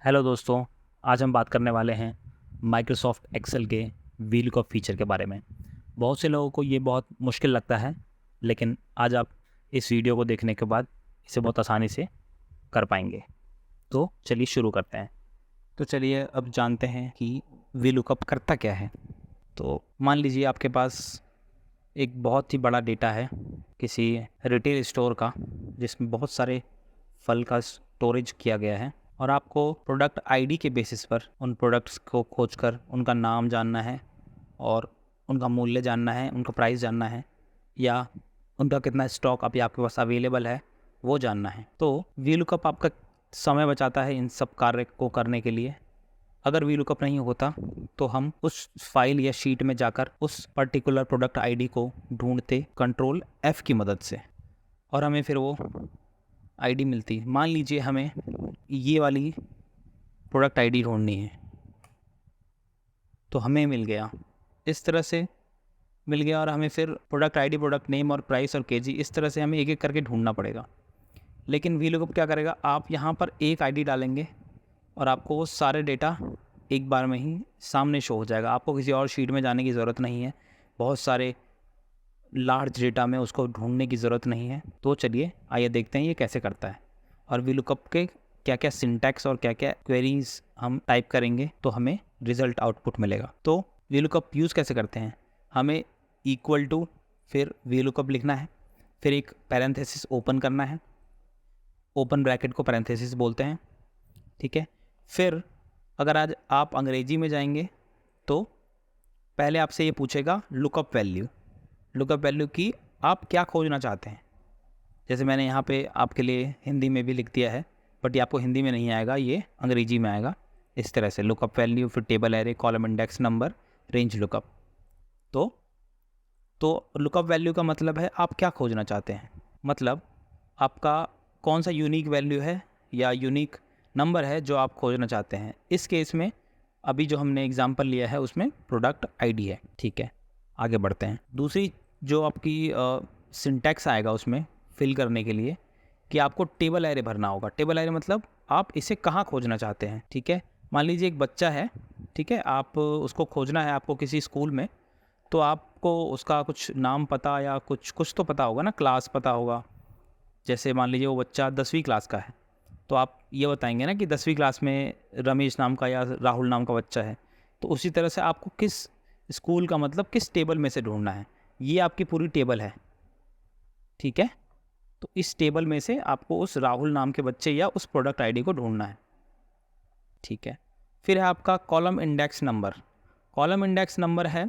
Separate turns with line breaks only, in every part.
Hello दोस्तों, आज हम बात करने वाले हैं माइक्रोसॉफ्ट एक्सेल के वीलुकअप फीचर के बारे में। बहुत से लोगों को ये बहुत मुश्किल लगता है, लेकिन आज आप इस वीडियो को देखने के बाद इसे बहुत आसानी से कर पाएंगे। तो चलिए शुरू करते हैं। तो चलिए अब जानते हैं कि वीलुकअप करता क्या है। तो मान लीजिए आपके पास एक बहुत ही बड़ा डेटा है किसी रिटेल स्टोर का, जिसमें बहुत सारे फल का स्टोरेज किया गया है और आपको प्रोडक्ट आईडी के बेसिस पर उन प्रोडक्ट्स को खोजकर उनका नाम जानना है और उनका मूल्य जानना है, उनका प्राइस जानना है या उनका कितना स्टॉक अभी आपके पास अवेलेबल है वो जानना है। तो वीलुकअप आपका समय बचाता है इन सब कार्य को करने के लिए। अगर वीलुकअप नहीं होता तो हम उस फाइल या शीट में जाकर उस पर्टिकुलर प्रोडक्ट आईडी को ढूंढते कंट्रोल F की मदद से, और हमें फिर वो आईडी मिलती। मान लीजिए हमें ये वाली प्रोडक्ट आईडी ढूंढनी है, तो हमें मिल गया, इस तरह से मिल गया। और हमें फिर प्रोडक्ट आईडी, प्रोडक्ट नेम और प्राइस और केजी, इस तरह से हमें एक एक करके ढूंढना पड़ेगा। लेकिन वीलुकअप क्या करेगा, आप यहाँ पर एक आईडी डालेंगे और आपको वो सारे डेटा एक बार में ही सामने शो हो जाएगा। आपको किसी और शीट में जाने की ज़रूरत नहीं है, बहुत सारे लार्ज डेटा में उसको ढूंढने की ज़रूरत नहीं है। तो चलिए आइए देखते हैं ये कैसे करता है और वीलुकअप के क्या क्या सिंटैक्स और क्या क्या क्वेरीज हम टाइप करेंगे तो हमें रिजल्ट आउटपुट मिलेगा। तो वीलुकअप यूज़ कैसे करते हैं, हमें इक्वल टू फिर वीलुकअप लिखना है, फिर एक पैरेंथेसिस ओपन करना है, ओपन ब्रैकेट को पैरेंथेसिस बोलते हैं, ठीक है। फिर अगर आज आप अंग्रेजी में जाएंगे तो पहले आपसे ये पूछेगा लुकअप वैल्यू। लुकअप वैल्यू की आप क्या खोजना चाहते हैं। जैसे मैंने यहाँ पे आपके लिए हिंदी में भी लिख दिया है, बट ये आपको हिंदी में नहीं आएगा, ये अंग्रेजी में आएगा। इस तरह से लुकअप वैल्यू, फिर table array, column index number, range lookup. तो लुकअप वैल्यू का मतलब है आप क्या खोजना चाहते हैं, मतलब आपका कौन सा यूनिक वैल्यू है या यूनिक नंबर है जो आप खोजना चाहते हैं। इस केस में अभी जो हमने एग्जांपल लिया है उसमें प्रोडक्ट आईडी है, ठीक है। आगे बढ़ते हैं। दूसरी जो आपकी सिंटैक्स आएगा उसमें फिल करने के लिए कि आपको टेबल एरे भरना होगा। टेबल एरे मतलब आप इसे कहाँ खोजना चाहते हैं, ठीक है। मान लीजिए एक बच्चा है, ठीक है, आप उसको खोजना है आपको किसी स्कूल में, तो आपको उसका कुछ नाम पता या कुछ तो पता होगा ना, क्लास पता होगा। जैसे मान लीजिए वो बच्चा 10वीं क्लास का है, तो आप ये बताएंगे ना कि 10वीं क्लास में रमेश नाम का या राहुल नाम का बच्चा है। तो उसी तरह से आपको किस स्कूल का मतलब किस टेबल में से ढूंढना है, ये आपकी पूरी टेबल है, ठीक है। तो इस टेबल में से आपको उस राहुल नाम के बच्चे या उस प्रोडक्ट आईडी को ढूंढना है, ठीक है। फिर है आपका column index number. Column index number है,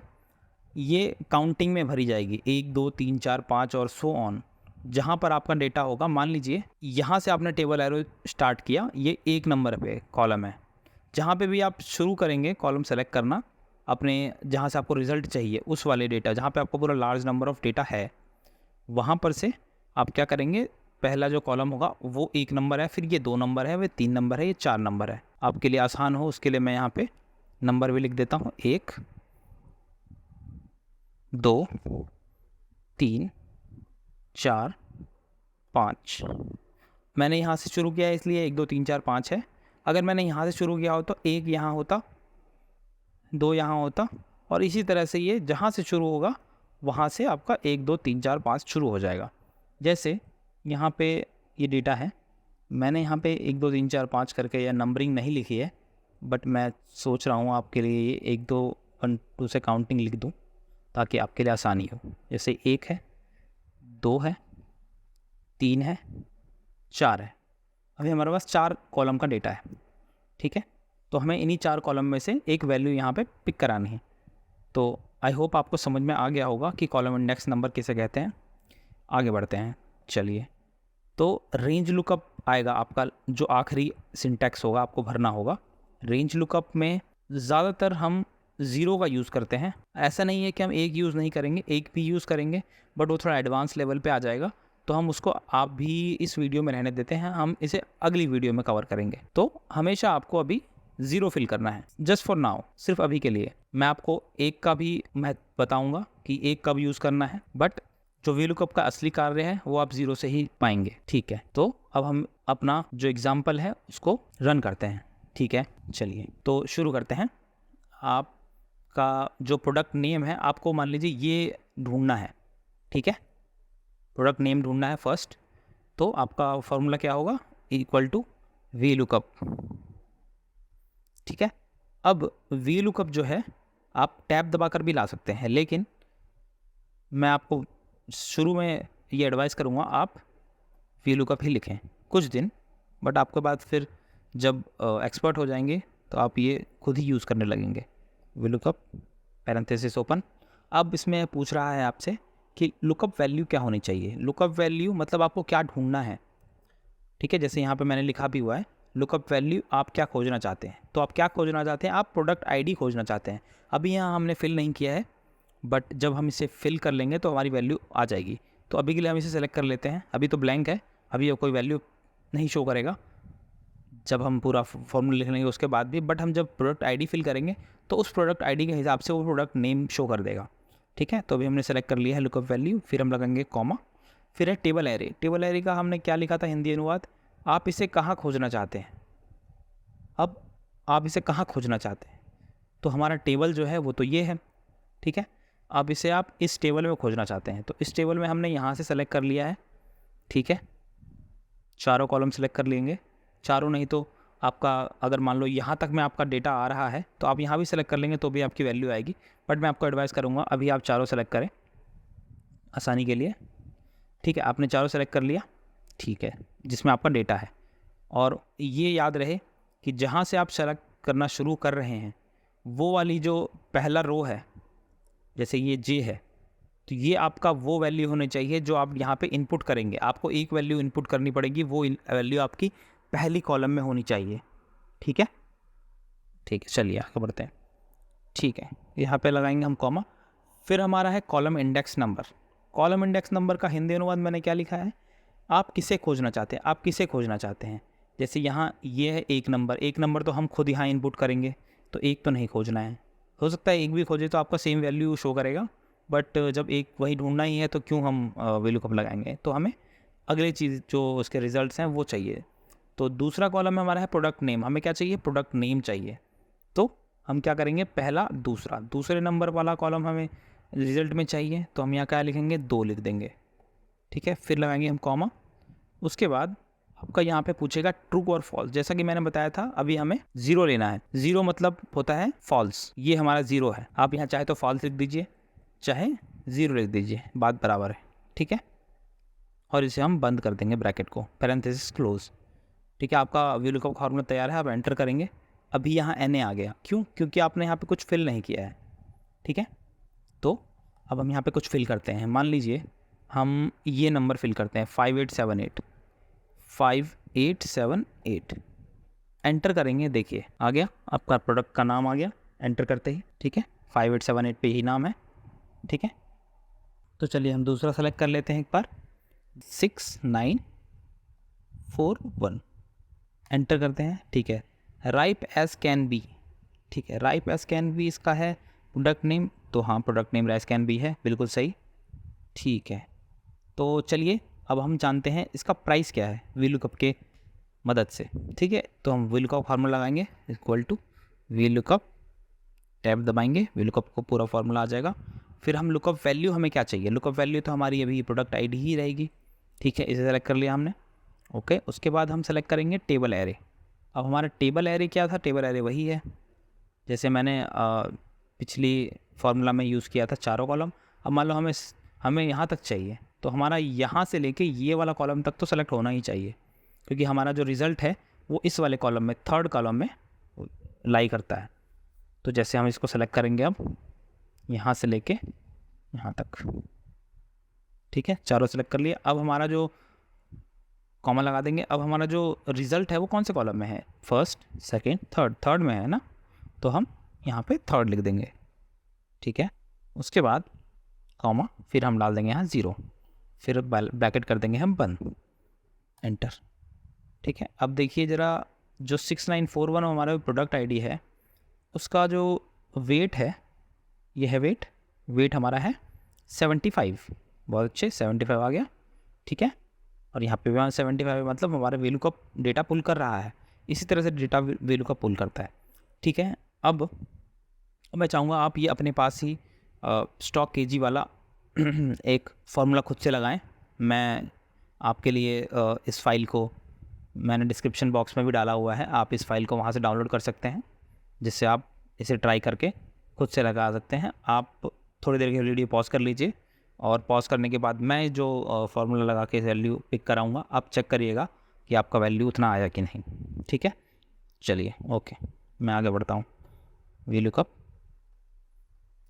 ये काउंटिंग में भरी जाएगी, 1 2 3 4 5 और सो ऑन। जहाँ पर आपका डेटा होगा, मान लीजिए यहाँ से आपने टेबल एरो स्टार्ट किया, ये 1 नंबर पे कॉलम है। जहाँ पे भी आप शुरू करेंगे कॉलम सेलेक्ट करना, अपने जहाँ से आपको रिजल्ट चाहिए उस वाले डेटा, जहाँ पे आपको पूरा लार्ज नंबर ऑफ डेटा है, वहाँ पर से आप क्या करेंगे, पहला जो कॉलम होगा वो 1 नंबर है, फिर ये 2 नंबर है, वे 3 नंबर है, ये 4 नंबर है। आपके लिए आसान हो उसके लिए मैं यहाँ पे नंबर भी लिख देता हूँ, 1 2 3 4 5। मैंने यहाँ से शुरू किया है इसलिए 1 2 3 4 5 है। अगर मैंने यहाँ से शुरू किया हो तो 1 यहाँ होता, 2 यहाँ होता, और इसी तरह से ये जहाँ से शुरू होगा वहाँ से आपका 1 2 3 4 5 शुरू हो जाएगा। जैसे यहाँ पे ये डेटा है, मैंने यहाँ पे 1 2 3 4 5 करके या नंबरिंग नहीं लिखी है, बट मैं सोच रहा हूँ आपके लिए ये 1 2 1 2 से काउंटिंग लिख दूँ ताकि आपके लिए आसानी हो। जैसे 1 है, 2 है, 3 है, 4 है। अभी हमारे पास 4 कॉलम का डेटा है, ठीक है। तो हमें इन्हीं 4 कॉलम में से एक वैल्यू यहाँ पे पिक करानी है। तो आई होप आपको समझ में आ गया होगा कि कॉलम इंडेक्स नंबर किसे कहते हैं। आगे बढ़ते हैं, चलिए। तो रेंज लुकअप आएगा आपका, जो आखिरी सिंटैक्स होगा आपको भरना होगा। रेंज लुकअप में ज़्यादातर हम 0 का यूज़ करते हैं। ऐसा नहीं है कि हम 1 यूज़ नहीं करेंगे, 1 भी यूज़ करेंगे, बट वो थोड़ा एडवांस लेवल पे आ जाएगा, तो हम उसको आप भी इस वीडियो में रहने देते हैं, हम इसे अगली वीडियो में कवर करेंगे। तो हमेशा आपको अभी 0 फिल करना है, जस्ट फॉर नाउ, सिर्फ अभी के लिए। मैं आपको 1 का भी मैं बताऊँगा कि 1 कब यूज़ करना है, बट जो वीलुकअप का असली कार्य है वो आप 0 से ही पाएंगे, ठीक है। तो अब हम अपना जो एग्जाम्पल है उसको रन करते हैं। ठीक है, चलिए तो शुरू करते हैं। आपका जो प्रोडक्ट नेम है आपको मान लीजिए ये ढूंढना है, ठीक है, प्रोडक्ट नेम ढूंढना है फर्स्ट। तो आपका फॉर्मूला क्या होगा, इक्वल टू वी लुकअप, ठीक है। अब वी लुकअप जो है आप टैब दबाकर भी ला सकते हैं, लेकिन मैं आपको शुरू में ये एडवाइस करूँगा आप वी लुकअप ही लिखें कुछ दिन, बट आपके बाद फिर जब एक्सपर्ट हो जाएंगे तो आप ये खुद ही यूज़ करने लगेंगे। V lookup parenthesis open. अब इसमें पूछ रहा है आपसे कि लुकअप वैल्यू क्या होनी चाहिए। लुकअप वैल्यू मतलब आपको क्या ढूंढना है, ठीक है। जैसे यहाँ पे मैंने लिखा भी हुआ है लुकअप वैल्यू, आप क्या खोजना चाहते हैं। तो आप क्या खोजना चाहते हैं, आप प्रोडक्ट आईडी खोजना चाहते हैं। अभी यहाँ हमने फिल नहीं किया है, बट जब हम इसे फिल कर लेंगे तो हमारी वैल्यू आ जाएगी। तो अभी के लिए हम इसे सेलेक्ट कर लेते हैं, अभी तो ब्लैंक है, अभी कोई वैल्यू नहीं शो करेगा जब हम पूरा फॉर्मूला लिख लेंगे उसके बाद भी। बट हम जब प्रोडक्ट आईडी फिल करेंगे तो उस प्रोडक्ट आईडी के हिसाब से वो प्रोडक्ट नेम शो कर देगा, ठीक है। तो अभी हमने सेलेक्ट कर लिया है लुकअप वैल्यू, फिर हम लगाएंगे कॉमा, फिर है टेबल एरे। टेबल एरे का हमने क्या लिखा था हिंदी अनुवाद, आप इसे कहाँ खोजना चाहते हैं। अब आप इसे कहाँ खोजना चाहते हैं, तो हमारा टेबल जो है वो तो ये है, ठीक है। अब इसे आप इस टेबल में खोजना चाहते हैं, तो इस टेबल में हमने यहाँ से सेलेक्ट कर लिया है, ठीक है। चारों कॉलम सेलेक्ट कर लेंगे, चारों नहीं तो आपका अगर मान लो यहाँ तक में आपका डेटा आ रहा है तो आप यहाँ भी सेलेक्ट कर लेंगे तो भी आपकी वैल्यू आएगी। बट मैं आपको एडवाइस करूँगा अभी आप चारों सेलेक्ट करें आसानी के लिए, ठीक है। आपने चारों सेलेक्ट कर लिया, ठीक है, जिसमें आपका डेटा है। और ये याद रहे कि जहाँ से आप सेलेक्ट करना शुरू कर रहे हैं वो वाली जो पहला रो है, जैसे ये जे है, तो ये आपका वो वैल्यू होनी चाहिए जो आप यहाँ पे इनपुट करेंगे। आपको एक वैल्यू इनपुट करनी पड़ेगी, वो वैल्यू आपकी पहली कॉलम में होनी चाहिए, ठीक है। ठीक है, चलिए आगे बढ़ते हैं, ठीक है। यहाँ पे लगाएंगे हम कॉमा, फिर हमारा है column index number. Column index number का हिंदी अनुवाद मैंने क्या लिखा है, आप किसे खोजना चाहते हैं, आप किसे खोजना चाहते हैं। जैसे यहाँ ये है एक नंबर, एक नंबर तो हम खुद यहाँ इनपुट करेंगे, तो एक तो नहीं खोजना है। हो सकता है एक भी खोजे तो आपका सेम वैल्यू शो करेगा, बट जब एक वही ढूंढना ही है तो क्यों हम वैल्यू कब लगाएंगे। तो हमें अगली चीज़ जो उसके रिजल्ट्स हैं वो चाहिए। तो दूसरा कॉलम में हमारा है प्रोडक्ट नेम, हमें क्या चाहिए, प्रोडक्ट नेम चाहिए। तो हम क्या करेंगे, पहला दूसरा, दूसरे नंबर वाला कॉलम हमें रिजल्ट में चाहिए, तो हम यहाँ क्या लिखेंगे, 2 लिख देंगे, ठीक है। फिर लगाएंगे हम कॉमा, उसके बाद आपका यहाँ पे पूछेगा ट्रू और फॉल्स। जैसा कि मैंने बताया था अभी हमें 0 लेना है, 0 मतलब होता है फॉल्स, ये हमारा 0 है। आप यहाँ चाहे तो फॉल्स लिख दीजिए, चाहे 0 लिख दीजिए, बात बराबर है, ठीक है। और इसे हम बंद कर देंगे ब्रैकेट को, पैरेंथेसिस क्लोज, ठीक है। आपका वी लुकअप फॉर्मूला तैयार है, आप एंटर करेंगे। अभी यहाँ NA आ गया, क्यों, क्योंकि आपने यहाँ पे कुछ फिल नहीं किया है, ठीक है। तो अब हम यहाँ पे कुछ फिल करते हैं। मान लीजिए हम ये नंबर फिल करते हैं 5878, 5878 एंटर करेंगे, देखिए आ गया, आपका प्रोडक्ट का नाम आ गया एंटर करते ही, ठीक है। 5878 पे ही नाम है, ठीक है। तो चलिए हम दूसरा सेलेक्ट कर लेते हैं एक बार, 6941 एंटर करते हैं, ठीक है। राइप एज कैन बी, ठीक है, राइप एज कैन बी इसका है प्रोडक्ट नेम, तो हाँ product name rice can be है, बिल्कुल सही, ठीक है। तो चलिए अब हम जानते हैं इसका प्राइस क्या है वी लुकअप के मदद से, ठीक है। तो हम वी लुकअप फार्मूला लगाएंगे, equal to V lookup, tab दबाएंगे, वी लुकअप को पूरा फार्मूला आ जाएगा। फिर हम लुकअप वैल्यू, हमें क्या चाहिए, लुकअप वैल्यू तो हमारी अभी प्रोडक्ट आईडी ही रहेगी, ठीक है। इसे सेलेक्ट कर लिया हमने, ओके। उसके बाद हम सेलेक्ट करेंगे टेबल एरे। अब हमारा टेबल एरे क्या था, टेबल एरे वही है जैसे मैंने पिछली फार्मूला में यूज़ किया था, चारों कॉलम। अब मान लो हमें यहाँ तक चाहिए, तो हमारा यहाँ से लेके ये वाला कॉलम तक तो सेलेक्ट होना ही चाहिए, क्योंकि हमारा जो रिज़ल्ट है वो इस वाले कॉलम में, थर्ड कॉलम में लाई करता है। तो जैसे हम इसको सेलेक्ट करेंगे अब यहाँ से लेके यहाँ तक, ठीक है, चारों सेलेक्ट कर लिए। अब हमारा जो कॉमा लगा देंगे, अब हमारा जो रिज़ल्ट है वो कौन से कॉलम में है, फर्स्ट, सेकंड, थर्ड, थर्ड में है ना, तो हम यहाँ पे थर्ड लिख देंगे, ठीक है। उसके बाद कॉमा, फिर हम डाल देंगे यहाँ 0, फिर ब्रैकेट कर देंगे हम बंद, एंटर, ठीक है। अब देखिए ज़रा, जो 6941 हमारा प्रोडक्ट आईडी है उसका जो वेट है, ये है वेट हमारा है 75, बहुत अच्छे, 75 आ गया, ठीक है। और यहाँ पे भी 75 मतलब हमारा वैल्यू का डेटा पुल कर रहा है, इसी तरह से डेटा वैल्यू का पुल करता है। ठीक है, अब मैं चाहूँगा आप ये अपने पास ही स्टॉक केजी वाला एक फार्मूला खुद से लगाएं। मैं आपके लिए इस फाइल को मैंने डिस्क्रिप्शन बॉक्स में भी डाला हुआ है, आप इस फाइल को वहाँ से डाउनलोड कर सकते हैं, जिससे आप इसे ट्राई करके खुद से लगा सकते हैं। आप थोड़ी देर के वीडियो पॉज कर लीजिए और पॉज करने के बाद मैं जो फार्मूला लगा के वैल्यू पिक कराऊंगा, आप चेक करिएगा कि आपका वैल्यू उतना आया कि नहीं। ठीक है, चलिए ओके, मैं आगे बढ़ता हूँ। वी लुकअप,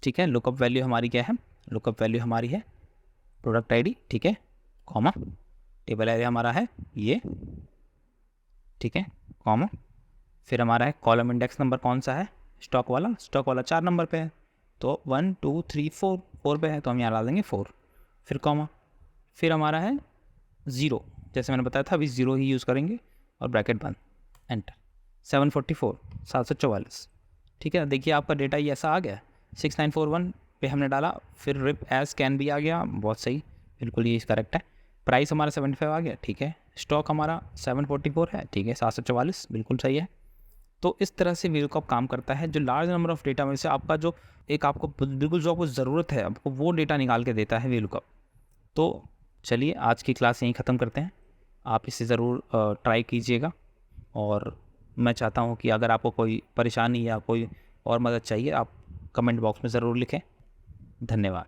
ठीक है, लुकअप वैल्यू हमारी क्या है? लुकअप वैल्यू हमारी है प्रोडक्ट आईडी, ठीक है, कॉमा, टेबल एरिया हमारा है ये, ठीक है, कॉमा, फिर हमारा है कॉलम इंडेक्स नंबर कौन सा है? स्टॉक वाला 4 नंबर पे है, तो 1 2 3 4 पे है, तो हम यहाँ डाल देंगे 4, फिर कॉमा, फिर हमारा है 0, जैसे मैंने बताया था अभी 0 ही यूज़ करेंगे और ब्रैकेट बंद, एंटर। 744, ठीक है, देखिए आपका डेटा ये ऐसा आ गया। 6941 पे हमने डाला, फिर रिप एज कैन भी आ गया, बहुत सही, बिल्कुल ये करेक्ट है। प्राइस हमारा 75 आ गया, ठीक है, स्टॉक हमारा 744 है, ठीक है, 744 बिल्कुल सही है। तो इस तरह से VLOOKUP काम करता है, जो लार्ज नंबर ऑफ डेटा में से आपका जो एक आपको बिल्कुल जो आपको ज़रूरत है आपको वो डेटा निकाल के देता है VLOOKUP। तो चलिए आज की क्लास यहीं ख़त्म करते हैं, आप इसे ज़रूर ट्राई कीजिएगा, और मैं चाहता हूँ कि अगर आपको कोई परेशानी या कोई और मदद चाहिए आप कमेंट बॉक्स में ज़रूर लिखें। धन्यवाद।